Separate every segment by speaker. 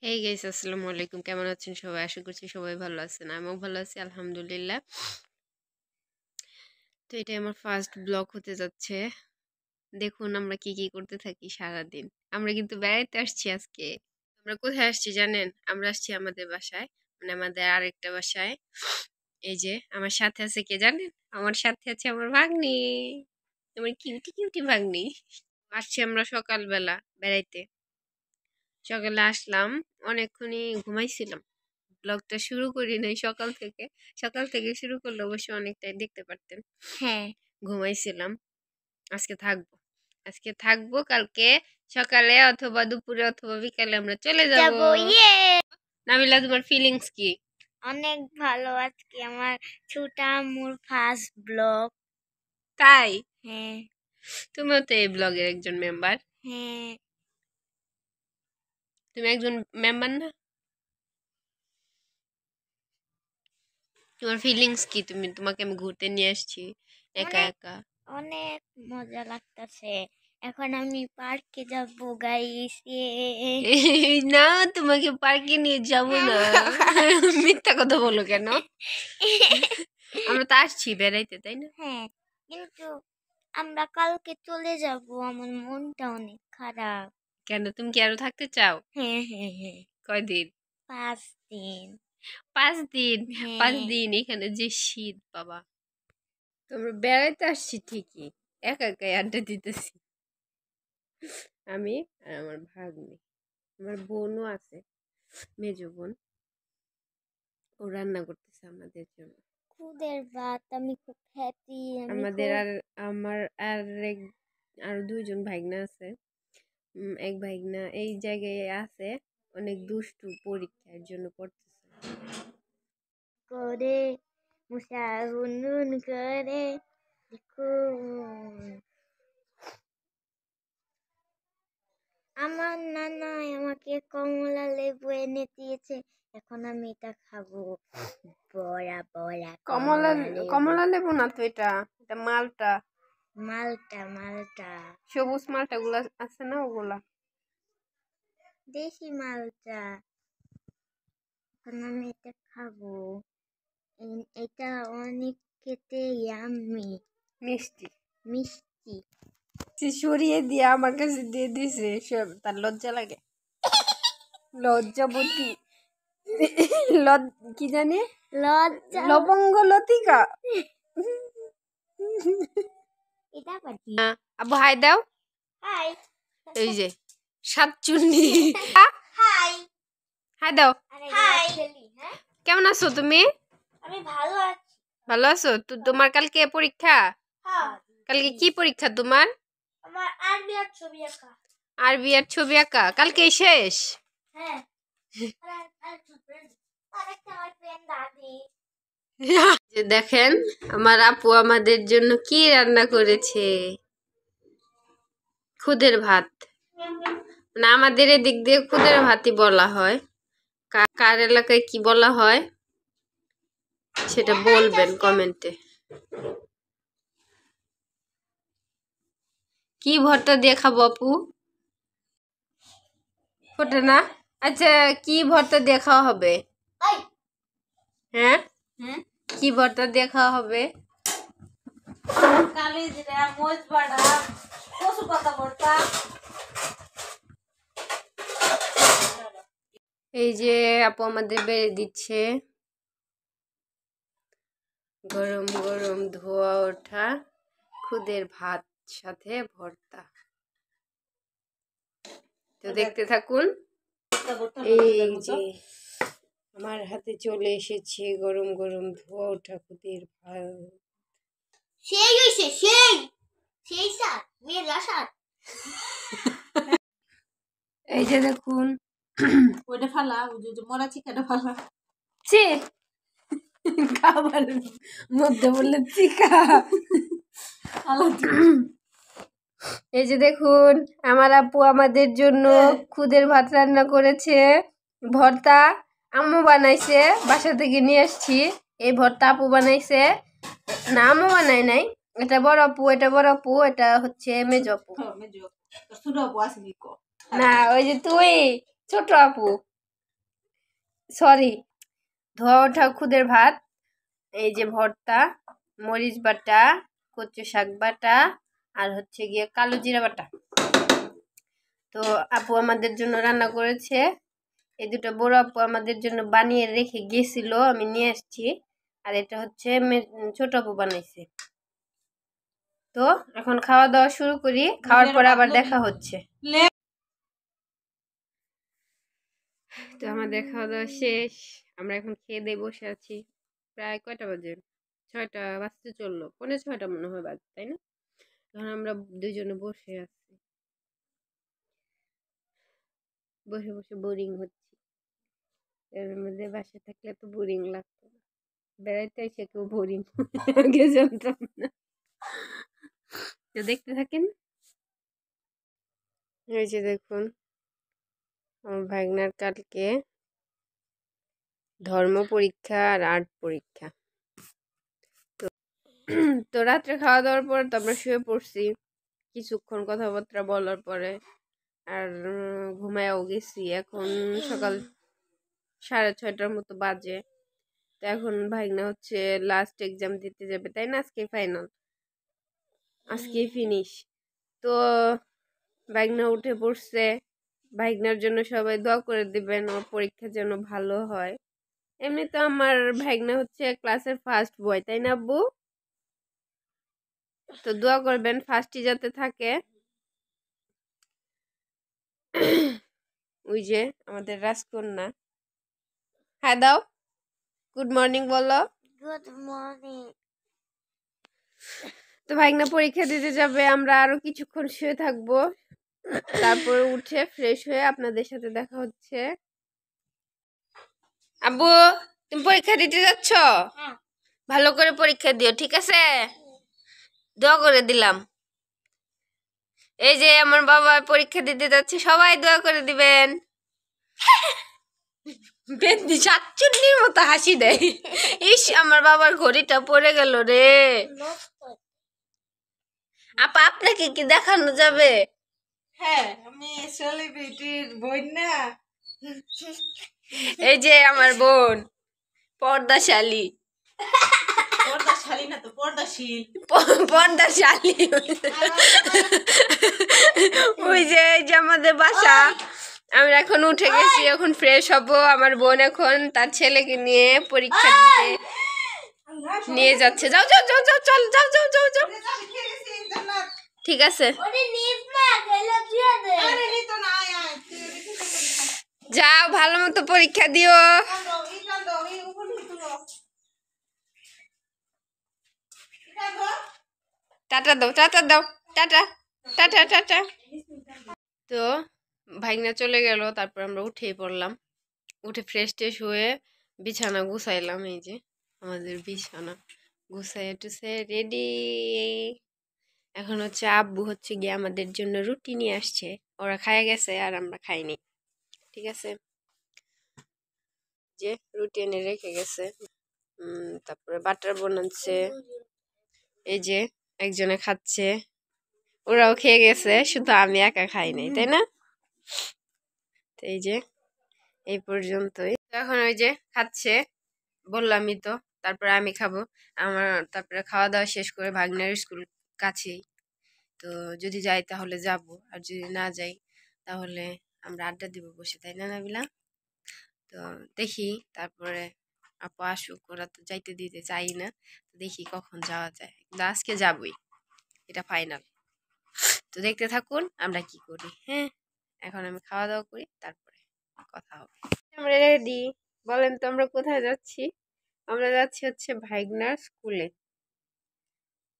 Speaker 1: Hey guys, আসসালামু আলাইকুম। কেমন আছেন সবাই? আশা করছি সবাই ভালো আছেন। আমিও ভালো আছি, আলহামদুলিল্লাহ। তো এটাই আমার ফার্স্ট ব্লগ হতে যাচ্ছে। দেখুন আমরা কি কি করতে থাকি সারাদিন। আমরা কিন্তু বেড়াইতে আসছি আজকে। আমরা কোথায় আসছি জানেন? আমরা আসছি আমাদের বাসায়, মানে আমাদের আরেকটা বাসায়। এই যে আমার সাথে আছে কে জানেন? আমার সাথে আছে আমার ভাগ্নি, আমার কিউটি কিউটি ভাগ্নি। আসছি আমরা সকালবেলা বেড়াইতে। সকালে আসলাম, অনেকক্ষণই ঘুমাইছিলাম। ব্লগটা শুরু করি নাই সকাল থেকে। সকাল থেকে শুরু করলে অবশ্যই অনেকটাই দেখতে পারতেন।
Speaker 2: হ্যাঁ,
Speaker 1: ঘুমাইছিলাম। আজকে থাকবো, আজকে থাকবো। কালকে সকালে অথবা দুপুরে অথবা বিকালে আমরা চলে যাব।
Speaker 2: যাবো। ইয়ে
Speaker 1: নাবিলা, তোমার ফিলিংস কি?
Speaker 2: অনেক ভালো। আজকে আমার ছোটা আম্মুর ফার্স্ট ব্লগ।
Speaker 1: তাই?
Speaker 2: হ্যাঁ
Speaker 1: তুমিও তো এই ব্লগের একজন মেম্বার।
Speaker 2: হ্যাঁ
Speaker 1: তুমি একজন মেম্বার না? তোমার ফিলিংস কি? তোমাকে আমি ঘুরতে নিয়ে আসছি একা
Speaker 2: অনেক
Speaker 1: একা।
Speaker 2: অনেক মজা লাগতেছে। এখন আমি পার্কে যাবো গাইস।
Speaker 1: না, তোমাকে পার্কে নিয়ে যাবো না। মিথ্যা কথা বলো কেন? আমরা তো আসছি বেড়াইতে, তাই না?
Speaker 2: হ্যাঁ, কিন্তু আমরা কালকে চলে যাব। আমার মনটা অনেক খারাপ।
Speaker 1: কেন, তুমি কি আরো থাকতে চাও?
Speaker 2: হ্যাঁ হ্যাঁ হ্যাঁ
Speaker 1: কয়দিন?
Speaker 2: 5 দিন।
Speaker 1: 5 দিন? পাঁচ
Speaker 2: হ্যাঁ,
Speaker 1: দিন এখানে যে শীত বাবা! তোমরা বেড়াইতে আসছি ঠিকই, একা একাই আড্ডা দিতেছি আমি আর আমার ভাগ্নি। আমার বোনও আছে, মেজো বোন। ও রান্না করতেছে আমাদের জন্য।
Speaker 2: খুদের ভাত। আমি খুব হ্যাপি। আমি
Speaker 1: আমাদের
Speaker 2: খুব
Speaker 1: আর আমার আর এক আর দুইজন ভাইগনা আছে। এক ভাইগনা এই জায়গায় আছে, অনেক দুষ্টু, পরীক্ষার জন্য পড়তেছে।
Speaker 2: করে মুসা হুনহুন করে দেখুন। আমার নানা আমাকে কমলা লেবু এনে দিয়েছে। এখন আমি এটা খাবো। বড়া বড়া
Speaker 1: কমলা,
Speaker 2: কমলা লেবু।
Speaker 1: কমলা লেবু না তো, এটা এটা মালটা।
Speaker 2: মালটা মালটা,
Speaker 1: সবুজ মালটা গুলা আছে না, ওগুলা।
Speaker 2: দেশি মালটা। এখন আমি এটা খাবো। এটা অনেক খেতে ইয়াম্মি,
Speaker 1: মিষ্টি।
Speaker 2: মিষ্টি।
Speaker 1: সে সরিয়ে দিয়ে আমার কাছে দিয়ে দিছে, সব তার লজ্জা লাগে। লজ্জাবতী। কি জানি,
Speaker 2: লজ্জা।
Speaker 1: লবঙ্গ লতিকা।
Speaker 2: এটা পাটি।
Speaker 1: আবু হাই দাও।
Speaker 2: হাই।
Speaker 1: এই যে সাতচুন্নি।
Speaker 2: হাই।
Speaker 1: হাই দাও।
Speaker 2: হাই। হ্যাঁ,
Speaker 1: কেমন আছো তুমি?
Speaker 2: আমি ভালো আছি।
Speaker 1: ভালো আছো তো? তোমার কালকে পরীক্ষা?
Speaker 2: হ্যাঁ,
Speaker 1: কালকে কি পরীক্ষা তোমার?
Speaker 2: আমার আরবি আর ছবি আঁকা।
Speaker 1: আরবি আর ছবি আঁকা কালকেই শেষ?
Speaker 2: হ্যাঁ, আরেকটা আমার ফ্রেন্ড দাদি।
Speaker 1: যে দেখেন আমার আপু আমাদের জন্য কি রান্না করেছে। খুদের ভাত, মানে আমাদের এদিক দিয়ে খুদের ভাতই বলা হয়। কার এলাকায় কি বলা হয় সেটা বলবেন কমেন্টে। কি ভর্তা দিয়ে খাবো আপু? ফোটে না? আচ্ছা, কি ভর্তা দিয়ে খাওয়া হবে? হ্যাঁ, কি ভর্তা দিয়ে খাওয়া হবে?
Speaker 2: কালি জিরা, মরিচ বাটা, কচু পাতা ভর্তা।
Speaker 1: এই যে আপু আমাদের বেড়ে দিচ্ছে গরম গরম ধোয়া ওঠা খুদের ভাত সাথে ভর্তা। তো দেখতে থাকুন। এই যে আমার হাতে চলে এসেছে গরম গরম ধোয়া ওঠা খুদের ভাত।
Speaker 2: সেই হইছে, সেই সেই স্যার মেয়েরা স্যার।
Speaker 1: এই যে দেখুন,
Speaker 2: ওইটা ফালা, ওই যে মরা চিকাটা ফালা।
Speaker 1: চে খাবার মধ্যে বললে চিকা। এই যে দেখুন, আমার আপু আমাদের জন্য খুদের ভাত রান্না করেছে। ভর্তা আম্মু বানাইছে, বাসা থেকে নিয়ে আসছি। এই ভর্তা আপু বানাইছে, না আম্মু বানাই নাই। এটা বড় আপু, এটা বড় আপু, এটা হচ্ছে মেজো আপু। না, ওই যে তুই ছোট আপু। সরি, ধোয়া ওঠা খুদের ভাত, এই যে ভর্তা, মরিচ বাটা, কচু শাক বাটা, আর হচ্ছে গিয়ে কালো জিরা বাটা। তো আপু আমাদের জন্য রান্না করেছে। এই দুটো বড় আপু আমাদের জন্য বানিয়ে রেখে গেছিল, আমি নিয়ে আসছি। আর এটা হচ্ছে ছোট আপু বানাইছে। তো এখন খাওয়া দাওয়া শুরু করি, খাওয়ার পর আবার দেখা হচ্ছে। তো আমাদের খাওয়া দাওয়া শেষ, আমরা এখন খেয়ে দিয়ে বসে আছি। প্রায় কয়টা বাজে? 6টা বাজতে চললো, 5:45 মনে হয় বাজে, তাই না? তখন আমরা দুজনে বসে আছি, বসে বসে বোরিং হচ্ছে। এর মধ্যে বাসায় থাকলে তো বোরিং লাগতো না, বেড়াইতে এসে কেউ বোরিং আগে জানতাম না। তো দেখতে থাকেন। এই যে দেখুন, আমার ভাগনার কালকে ধর্ম পরীক্ষা আর আর্ট পরীক্ষা। তো রাত্রে খাওয়া দাওয়ার পর তো আমরা শুয়ে পড়ছি, কিছুক্ষণ কথাবার্তা বলার পরে আর ঘুমায়ও গেছি। এখন সকাল 6:30টার মতো বাজে। তো এখন ভাগনা হচ্ছে লাস্ট এক্সাম দিতে যাবে, তাই না? আজকে ফাইনাল, আজকে ফিনিশ। তো ভাগনা উঠে পড়ছে, ভাগনার জন্য সবাই দোয়া করে দিবেন, ওর পরীক্ষা যেন ভালো হয়। এমনি তো আমার ভাগনা হচ্ছে ক্লাসের ফার্স্ট বয়, তাই না আব্বু? তো দোয়া করবেন ফার্স্টই যাতে থাকে। ওই যে আমাদের রাজকন্যা, হ্যাঁ দাও, গুড মর্নিং বলো।
Speaker 2: Good morning.
Speaker 1: তো ভাগনা পরীক্ষা দিতে যাবে, আমরা আরো কিছুক্ষণ শুয়ে থাকবো, তারপরে উঠে ফ্রেশ হয়ে আপনাদের সাথে দেখা হচ্ছে। আব্বু, তুমি পরীক্ষা দিতে যাচ্ছ? ভালো করে পরীক্ষা দিও, ঠিক আছে? দোয়া করে দিলাম। এই যে আমার বাবা পরীক্ষা দিতে যাচ্ছে, সবাই দোয়া করে দিবেন। বেন্দি চাচ্চুন্নির মতো হাসি দেয়। ইস, আমার বাবার ঘড়িটা পড়ে গেল রে। আপা, আপনাকে কি দেখানো যাবে?
Speaker 3: হ্যাঁ, আমি সেলিব্রিটির বোন না।
Speaker 1: এই যে আমার বোন, পর্দাশালী।
Speaker 3: পর্দাশালী না তো, পর্দাশীল।
Speaker 1: পর্দাশালী। ওই যে এই যে আমাদের বাসা, আমরা এখন উঠে গেছি, এখন ফ্রেশ হব। আমার বোন এখন তার ছেলেকে নিয়ে পরীক্ষা দিতে নিয়ে যাচ্ছে। যাও যাও যাও যাও, চল, যাও যাও যাও যাও। ঠিক আছে, যাও, ভালো মতো পরীক্ষা দিও। টাটা দাও, টাটা দাও, টাটা, টাটা, টাটা। তো ভাইগনা চলে গেল, তারপর আমরা উঠেই পড়লাম। উঠে ফ্রেশ ট্রেশ হয়ে বিছানা গুছাইলাম। এই যে আমাদের বিছানা গুছাইয়া টুছাইয়া রেডি। এখন হচ্ছে আব্বু হচ্ছে গিয়ে আমাদের জন্য রুটি নিয়ে আসছে, ওরা খাইয়া গেছে আর আমরা খাইনি, ঠিক আছে? যে রুটি এনে রেখে গেছে, তারপরে বাটার বানাচ্ছে। এই যে একজনে খাচ্ছে, ওরাও খেয়ে গেছে, শুধু আমি একা খাই নাই, তাই না? তো এই যে এই পর্যন্তই। এখন ওই যে খাচ্ছে, বললামই তো। তারপরে আমি খাবো। আমার তারপরে খাওয়া দাওয়া শেষ করে ভাগ্নের স্কুল কাছেই, তো যদি যাই তাহলে যাব, আর যদি না যাই তাহলে আমরা আড্ডা দিব বসে, তাই না নাবিলা? তো দেখি, তারপরে আপু আসুক, ওরা তো যাইতে দিতে চাই না, তো দেখি কখন যাওয়া যায়, কিন্তু আজকে যাবই, এটা ফাইনাল। তো দেখতে থাকুন আমরা কি করি। হ্যাঁ, এখন আমি খাওয়া দাওয়া করি, তারপরে কথা হবে। আমরা রেডি, বলেন তো আমরা কোথায় যাচ্ছি? আমরা যাচ্ছি হচ্ছে ভাইগনার স্কুলে।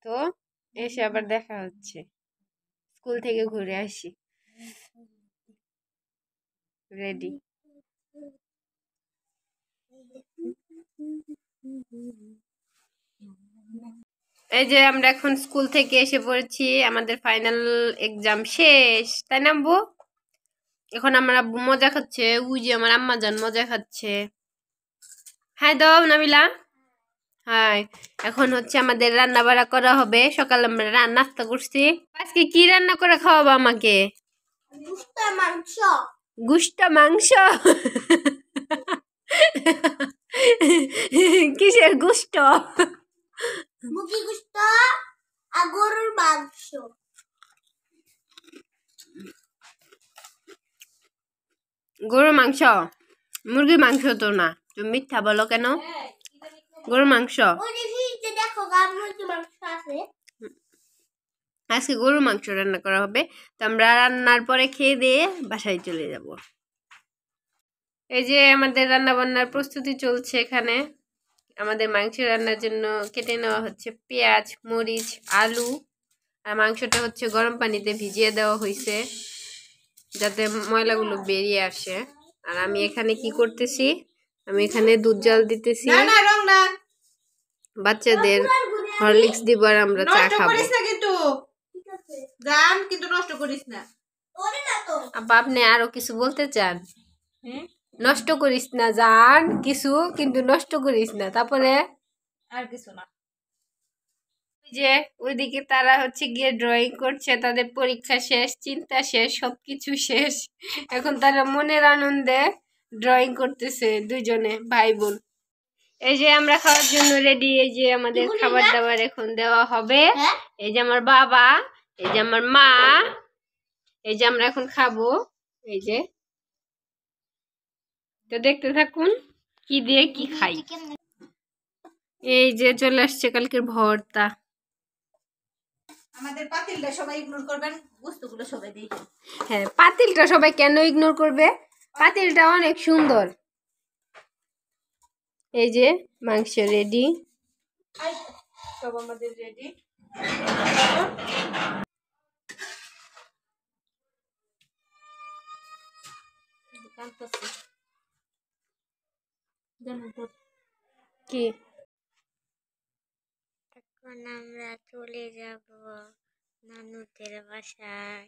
Speaker 1: তো এসে আবার দেখা হচ্ছে, স্কুল থেকে ঘুরে আসি। রেডি। এই যে আমরা এখন স্কুল থেকে এসে পড়েছি, আমাদের ফাইনাল এক্সাম শেষ, তাই না আব্বু? এখন আমার আব্বু মজা খাচ্ছে, ওই যে আমার আম্মা জান মজা খাচ্ছে। হাই দাও নাবিলা, হাই। এখন হচ্ছে আমাদের রান্না বাড়া করা হবে, সকালে আমরা নাস্তা করছি। আজকে কি রান্না করে খাওয়াবো আমাকে?
Speaker 2: গুস্তা মাংস।
Speaker 1: গুস্তা মাংস। কিসের গোস্ত?
Speaker 2: মুরগি গোস্ত আর গরুর মাংস।
Speaker 1: গরুর মাংস? মুরগির মাংস তো না, তুমি মিথ্যা বলো কেন? গরুর মাংস।
Speaker 2: ওই যে ফ্রিজে দেখো মুরগি মাংস আছে।
Speaker 1: আজকে গরুর মাংস রান্না করা হবে, তো আমরা রান্নার পরে খেয়ে দিয়ে বাসায় চলে যাব। এই যে আমাদের রান্না বান্নার প্রস্তুতি চলছে এখানে। আমাদের মাংস রান্নার জন্য কেটে নেওয়া হচ্ছে পেঁয়াজ, মরিচ, আলু, আর মাংসটা হচ্ছে গরম পানিতে ভিজিয়ে দেওয়া হয়েছে যাতে ময়লাগুলো বেরিয়ে আসে। আর আমি এখানে কি করতেছি, আমি এখানে দুধ জাল দিতেছি,
Speaker 3: না না রং না,
Speaker 1: বাচ্চাদের হরলিক্স দিব আর আমরা চা
Speaker 3: নষ্ট
Speaker 1: খাবো।
Speaker 3: করিস না কিন্তু, জান কিন্তু নষ্ট করিস না।
Speaker 2: ওরে না তো।
Speaker 1: আপা আপনি আরো কিছু বলতে চান?
Speaker 3: হুম,
Speaker 1: নষ্ট করিস না জান কিছু, কিন্তু নষ্ট করিস না। তারপরে
Speaker 3: আর কিছু না।
Speaker 1: ওই যে ওইদিকে তারা হচ্ছে গিয়ে ড্রয়িং করছে, তাদের পরীক্ষা শেষ, চিন্তা শেষ, সবকিছু শেষ। এখন তারা মনের আনন্দে ড্রয়িং করতেছে দুইজনে ভাই বোন। এই যে আমরা খাওয়ার জন্য রেডি, এই যে আমাদের খাবার দাবার এখন দেওয়া হবে।
Speaker 2: হ্যাঁ?
Speaker 1: এই যে আমার বাবা, এই যে আমার মা, এই যে আমরা এখন খাবো। এই যে, তো দেখতে থাকুন কি দিয়ে কি খাই। এই যে চলে আসছে কালকের ভর্তা।
Speaker 3: আমাদের পাতিলটা সবাই ইগনোর করবেন, বস্তুগুলো সবাই দেখবেন।
Speaker 1: হ্যাঁ, পাতিলটা সবাই কেন ইগনোর করবে? পাতিলটা অনেক সুন্দর। এই যে মাংস রেডি,
Speaker 3: সব আমাদের রেডি।
Speaker 1: কি
Speaker 2: এখন আমরা চলে যাব নানুদের বাসায়।